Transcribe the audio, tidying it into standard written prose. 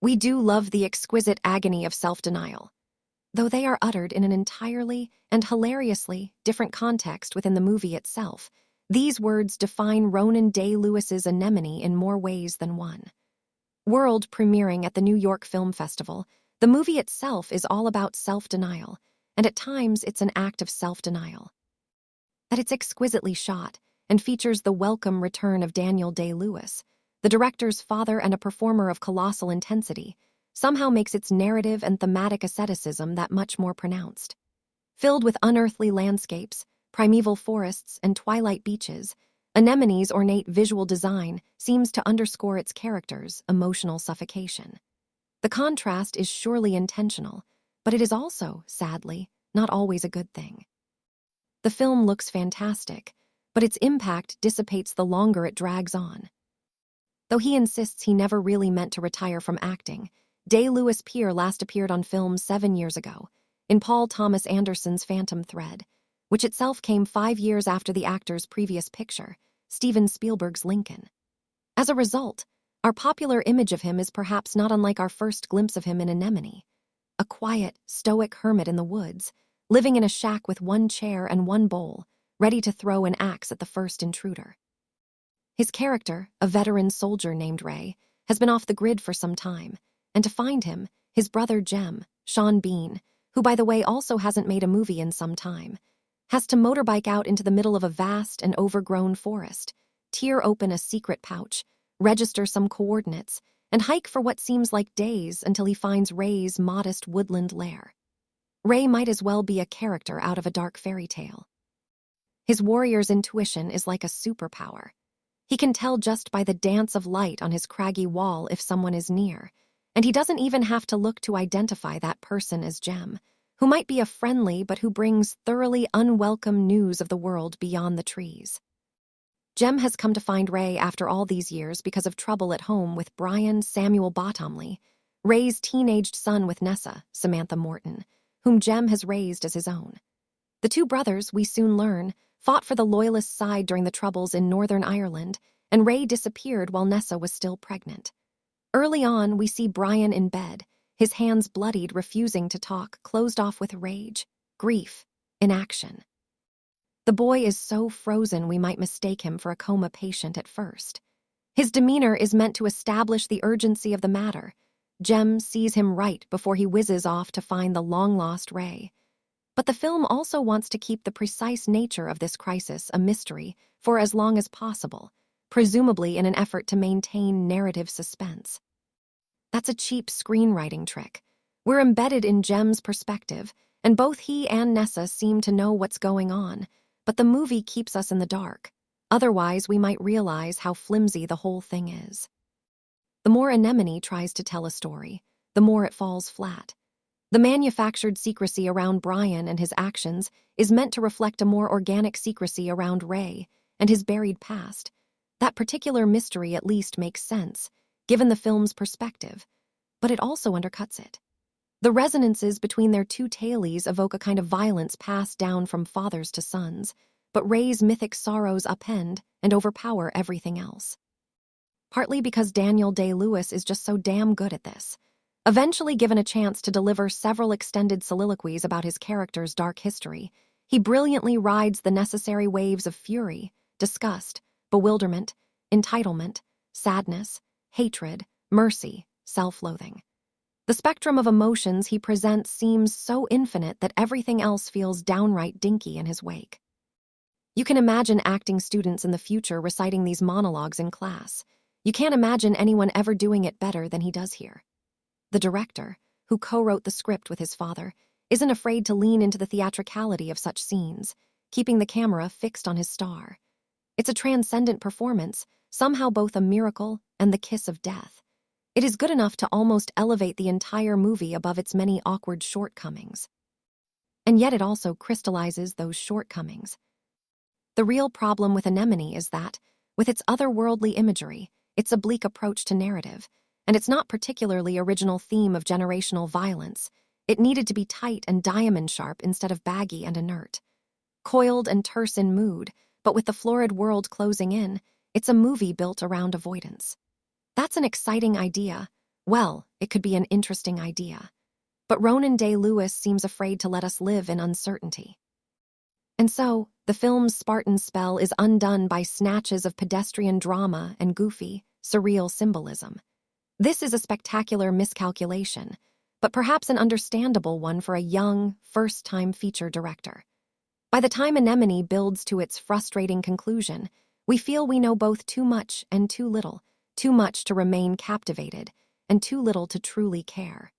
We do love the exquisite agony of self-denial, though they are uttered in an entirely and hilariously different context within the movie itself. These words define Ronan Day-Lewis's Anemone in more ways than one. World premiering at the New York Film Festival, the movie itself is all about self-denial, and at times it's an act of self-denial. That it's exquisitely shot and features the welcome return of Daniel Day-Lewis, the director's father and a performer of colossal intensity, somehow makes its narrative and thematic asceticism that much more pronounced. Filled with unearthly landscapes, primeval forests, and twilight beaches, Anemone's ornate visual design seems to underscore its character's emotional suffocation. The contrast is surely intentional, but it is also, sadly, not always a good thing. The film looks fantastic, but its impact dissipates the longer it drags on. Though he insists he never really meant to retire from acting, Day-Lewis Pier last appeared on film 7 years ago, in Paul Thomas Anderson's Phantom Thread, which itself came 5 years after the actor's previous picture, Steven Spielberg's Lincoln. As a result, our popular image of him is perhaps not unlike our first glimpse of him in Anemone, a quiet, stoic hermit in the woods, living in a shack with one chair and one bowl, ready to throw an axe at the first intruder. His character, a veteran soldier named Ray, has been off the grid for some time, and to find him, his brother Jem, Sean Bean, who by the way also hasn't made a movie in some time, has to motorbike out into the middle of a vast and overgrown forest, tear open a secret pouch, register some coordinates, and hike for what seems like days until he finds Ray's modest woodland lair. Ray might as well be a character out of a dark fairy tale. His warrior's intuition is like a superpower. He can tell just by the dance of light on his craggy wall if someone is near, and he doesn't even have to look to identify that person as Jem, who might be a friendly but who brings thoroughly unwelcome news of the world beyond the trees. Jem has come to find Ray after all these years because of trouble at home with Brian Samuel Bottomley, Ray's teenaged son with Nessa, Samantha Morton, whom Jem has raised as his own. The two brothers, we soon learn, fought for the Loyalist side during the Troubles in Northern Ireland, and Ray disappeared while Nessa was still pregnant. Early on, we see Brian in bed, his hands bloodied, refusing to talk, closed off with rage, grief, inaction. The boy is so frozen we might mistake him for a coma patient at first. His demeanor is meant to establish the urgency of the matter. Jem sees him right before he whizzes off to find the long-lost Ray. But the film also wants to keep the precise nature of this crisis a mystery for as long as possible, presumably in an effort to maintain narrative suspense. That's a cheap screenwriting trick. We're embedded in Jem's perspective, and both he and Nessa seem to know what's going on, but the movie keeps us in the dark. Otherwise, we might realize how flimsy the whole thing is. The more Anemone tries to tell a story, the more it falls flat. The manufactured secrecy around Brian and his actions is meant to reflect a more organic secrecy around Ray and his buried past. That particular mystery at least makes sense, given the film's perspective, but it also undercuts it. The resonances between their two tailies evoke a kind of violence passed down from fathers to sons, but Ray's mythic sorrows upend and overpower everything else. Partly because Daniel Day-Lewis is just so damn good at this. Eventually given a chance to deliver several extended soliloquies about his character's dark history, he brilliantly rides the necessary waves of fury, disgust, bewilderment, entitlement, sadness, hatred, mercy, self-loathing. The spectrum of emotions he presents seems so infinite that everything else feels downright dinky in his wake. You can imagine acting students in the future reciting these monologues in class. You can't imagine anyone ever doing it better than he does here. The director, who co-wrote the script with his father, isn't afraid to lean into the theatricality of such scenes, keeping the camera fixed on his star. It's a transcendent performance, somehow both a miracle and the kiss of death. It is good enough to almost elevate the entire movie above its many awkward shortcomings. And yet it also crystallizes those shortcomings. The real problem with Anemone is that, with its otherworldly imagery, its oblique approach to narrative, and its not particularly original theme of generational violence, it needed to be tight and diamond-sharp instead of baggy and inert. Coiled and terse in mood, but with the florid world closing in, it's a movie built around avoidance. That's an exciting idea, Well, it could be an interesting idea. But Ronan Day-Lewis seems afraid to let us live in uncertainty. And so, the film's Spartan spell is undone by snatches of pedestrian drama and goofy, surreal symbolism. This is a spectacular miscalculation, but perhaps an understandable one for a young, first-time feature director. By the time Anemone builds to its frustrating conclusion, we feel we know both too much and too little, too much to remain captivated, and too little to truly care.